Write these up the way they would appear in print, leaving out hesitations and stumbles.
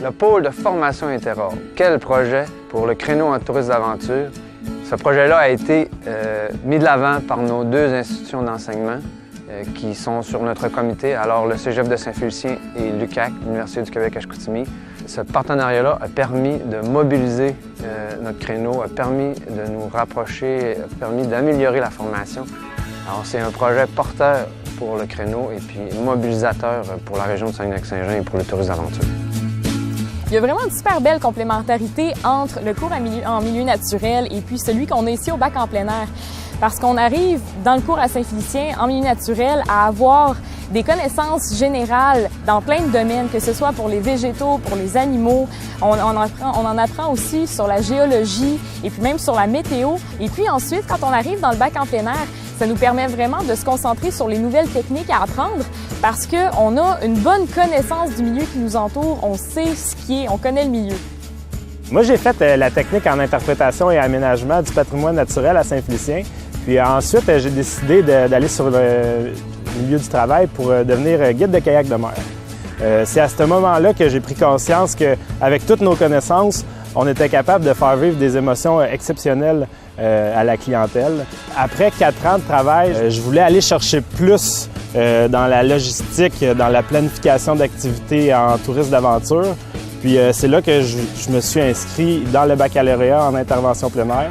Le pôle de formation Interordre. Quel projet pour le créneau en tourisme d'aventure. Ce projet-là a été mis de l'avant par nos deux institutions d'enseignement qui sont sur notre comité, alors le Cégep de Saint-Félicien et l'UQAC, l'Université du Québec à Chicoutimi. Ce partenariat-là a permis de mobiliser notre créneau, a permis de nous rapprocher, a permis d'améliorer la formation. Alors c'est un projet porteur pour le créneau et puis mobilisateur pour la région de Saguenay-Lac-Saint-Jean et pour le tourisme d'aventure. Il y a vraiment une super belle complémentarité entre le cours en milieu naturel et puis celui qu'on a ici au bac en plein air. Parce qu'on arrive dans le cours à Saint-Félicien en milieu naturel à avoir des connaissances générales dans plein de domaines, que ce soit pour les végétaux, pour les animaux. On en apprend aussi sur la géologie et puis même sur la météo. Et puis ensuite, quand on arrive dans le bac en plein air, ça nous permet vraiment de se concentrer sur les nouvelles techniques à apprendre parce qu'on a une bonne connaissance du milieu qui nous entoure, on sait ce qui est, on connaît le milieu. Moi, j'ai fait la technique en interprétation et aménagement du patrimoine naturel à Saint-Félicien. Puis ensuite, j'ai décidé d'aller sur le milieu du travail pour devenir guide de kayak de mer. C'est à ce moment-là que j'ai pris conscience qu'avec toutes nos connaissances, on était capable de faire vivre des émotions exceptionnelles à la clientèle. Après 4 ans de travail, je voulais aller chercher plus dans la logistique, dans la planification d'activités en tourisme d'aventure. Puis c'est là que je me suis inscrit dans le baccalauréat en intervention plein air.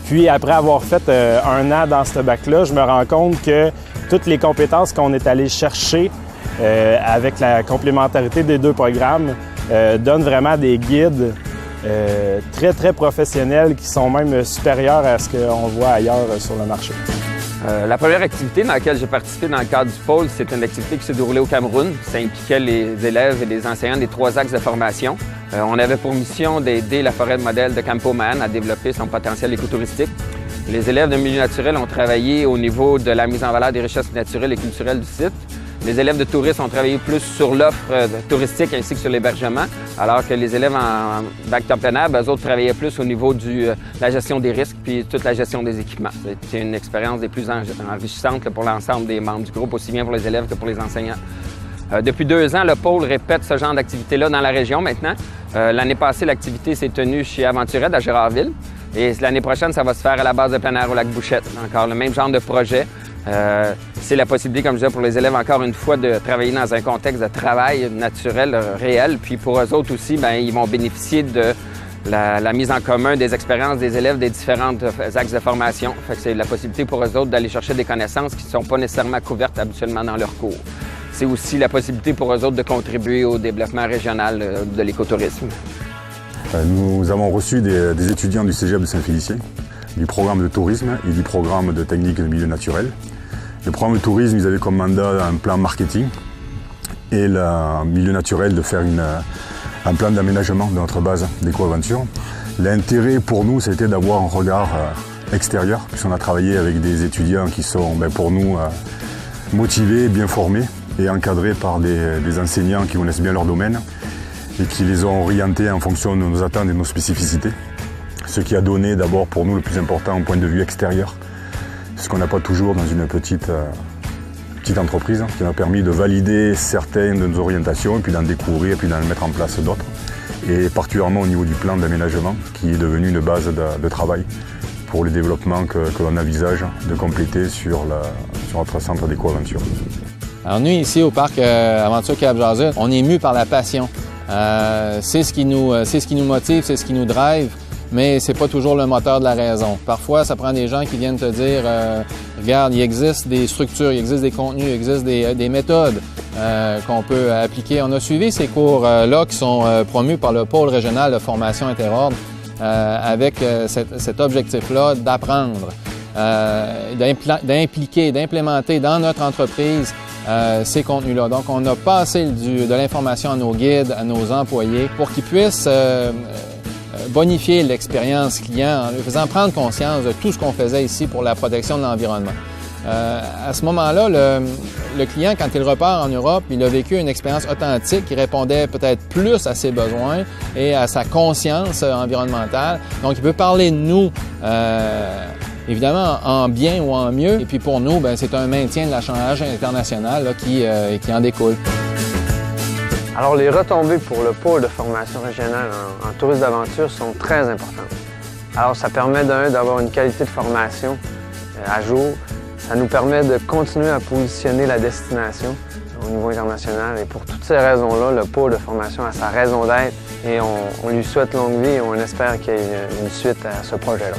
Puis après avoir fait 1 an dans ce bac-là, je me rends compte que toutes les compétences qu'on est allé chercher avec la complémentarité des 2 programmes donnent vraiment des guides très, très professionnels qui sont même supérieurs à ce qu'on voit ailleurs sur le marché. La première activité dans laquelle j'ai participé dans le cadre du pôle, c'est une activité qui s'est déroulée au Cameroun. Ça impliquait les élèves et les enseignants des 3 axes de formation. On avait pour mission d'aider la forêt de modèle de Campo-Man à développer son potentiel écotouristique. Les élèves de milieu naturel ont travaillé au niveau de la mise en valeur des richesses naturelles et culturelles du site. Les élèves de tourisme ont travaillé plus sur l'offre touristique ainsi que sur l'hébergement, alors que les élèves en bac en plein air, eux autres travaillaient plus au niveau de la gestion des risques puis toute la gestion des équipements. C'est une expérience des plus enrichissantes pour l'ensemble des membres du groupe, aussi bien pour les élèves que pour les enseignants. Depuis 2 ans, le pôle répète ce genre d'activité-là dans la région maintenant. L'année passée, l'activité s'est tenue chez Aventurette à Gérardville. Et l'année prochaine, ça va se faire à la base de plein air au lac Bouchette. Encore le même genre de projet. C'est la possibilité, comme je disais, pour les élèves, encore une fois, de travailler dans un contexte de travail naturel, réel. Puis pour eux autres aussi, bien, ils vont bénéficier de la mise en commun des expériences des élèves des différents axes de formation. Fait que c'est la possibilité pour eux autres d'aller chercher des connaissances qui ne sont pas nécessairement couvertes habituellement dans leur cours. C'est aussi la possibilité pour eux autres de contribuer au développement régional de l'écotourisme. Nous avons reçu des étudiants du Cégep de Saint-Félicien, du programme de tourisme et du programme de technique de milieu naturel. Le programme de tourisme, ils avaient comme mandat un plan marketing et le milieu naturel de faire un plan d'aménagement de notre base d'éco-aventure. L'intérêt pour nous, c'était d'avoir un regard extérieur, puisqu'on a travaillé avec des étudiants qui sont, pour nous, motivés, bien formés et encadrés par des enseignants qui connaissent bien leur domaine et qui les ont orientés en fonction de nos attentes et de nos spécificités. Ce qui a donné d'abord pour nous le plus important au point de vue extérieur, ce qu'on n'a pas toujours dans une petite entreprise, qui m'a permis de valider certaines de nos orientations et puis d'en découvrir et puis d'en mettre en place d'autres. Et particulièrement au niveau du plan d'aménagement qui est devenu une base de travail pour les développements que l'on envisage de compléter sur notre centre d'éco-aventure. Alors nous, ici au parc Aventure Cap-Jazet, on est ému par la passion. C'est ce qui nous motive, c'est ce qui nous drive, mais c'est pas toujours le moteur de la raison. Parfois, ça prend des gens qui viennent te dire regarde, il existe des structures, il existe des contenus, il existe des méthodes qu'on peut appliquer. On a suivi ces cours-là qui sont promus par le pôle régional de formation Interordre avec cet objectif-là d'apprendre, d'impliquer, d'implémenter dans notre entreprise ces contenus-là. Donc, on a passé de l'information à nos guides, à nos employés, pour qu'ils puissent bonifier l'expérience client en lui faisant prendre conscience de tout ce qu'on faisait ici pour la protection de l'environnement. À ce moment-là, le client, quand il repart en Europe, il a vécu une expérience authentique qui répondait peut-être plus à ses besoins et à sa conscience environnementale. Donc, il peut parler de nous évidemment en bien ou en mieux. Et puis pour nous, c'est un maintien de l'échange international là, qui en découle. Alors, les retombées pour le pôle de formation régionale en tourisme d'aventure sont très importantes. Alors, ça permet d'avoir une qualité de formation à jour. Ça nous permet de continuer à positionner la destination au niveau international. Et pour toutes ces raisons-là, le pôle de formation a sa raison d'être et on lui souhaite longue vie et on espère qu'il y ait une suite à ce projet-là.